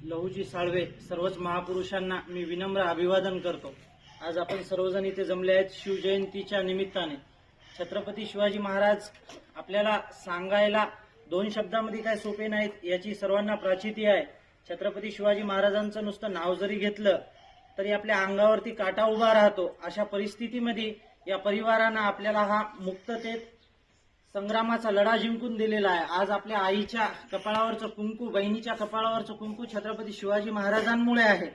लहुजी साळवे सर्वच महापुरुषांना मी विनम्र अभिवादन करतो। आज आपण सर्वजण इथे जमले आहेत शिवजयंतीच्या निमित्ताने। छत्रपती शिवाजी महाराज आपल्याला सांगायला दोन शब्दांमध्ये काय सोपे नाहीत याची सर्वांना प्राचिती आहे। छत्रपती शिवाजी महाराजांचं नुसतं नाव जरी घेतलं तरी आपल्या अंगावरती काटा उभा राहतो। अशा परिस्थितीमध्ये या परिवारानं आपल्याला हा मुक्ततेत संग्रामाचा लढा जिंकून दिलेला आहे। आज आपल्या आईच्या कपाळावरचं कुंकू, बहिणीच्या कपाळावरचं कुंकू छत्रपती शिवाजी महाराजांमुळे आहे।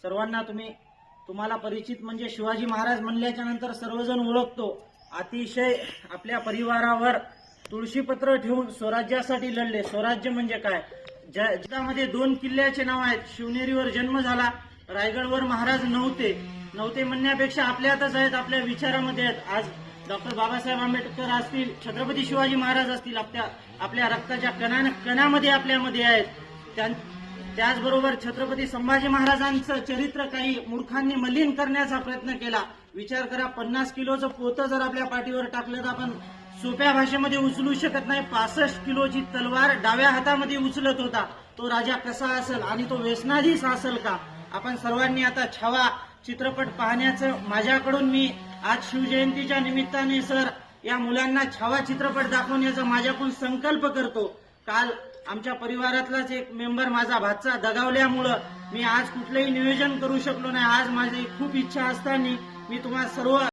सर्वांना तुम्हाला परिचित म्हणजे शिवाजी महाराज म्हणल्याच्या नंतर सर्वजण ओळखतो। अतिशय आपल्या परिवारावर तुळशीपत्र ठेवून स्वराज्यासाठी लढले। स्वराज्य म्हणजे काय? ज्यामध्ये दोन किल्ल्याचे नाव आहेत। शिवनेरीवर जन्म झाला, रायगडवर महाराज नव्हते म्हणण्यापेक्षा आपल्यातच आहेत, आपल्या विचारामध्ये आहेत। आज डॉक्टर बाबासाहेब आंबेडकर असतील, छत्रपती शिवाजी महाराज असतील, आपल्या रक्ताच्या कणामध्ये आपल्यामध्ये आहेत। त्याचबरोबर छत्रपती संभाजी महाराजांचं चरित्र काही मूर्खांनी मलिन करण्याचा प्रयत्न केला। विचार करा, 50 किलोचं पोतं जर आपल्या पाठीवर टाकलं तर आपण सोप्या भाषेमध्ये उचलू शकत नाही। 65 किलोची तलवार डाव्या हातामध्ये उचलत होता। तो राजा कसा असेल आणि तो व्यसनाधीश असेल का? आपण सर्वांनी आता छावा चित्रपट पाहण्याचं माझ्याकडून मी आज शिवजयंतीच्या निमित्ताने सर या मुलांना छावा चित्रपट दाखवण्याचा माझ्याकडून संकल्प करतो। काल आमच्या परिवारातलाच एक मेंबर माझा भाचा दगावल्यामुळं मी आज कुठलंही नियोजन करू शकलो नाही। आज माझी खूप इच्छा असताना मी तुम्हाला सर्व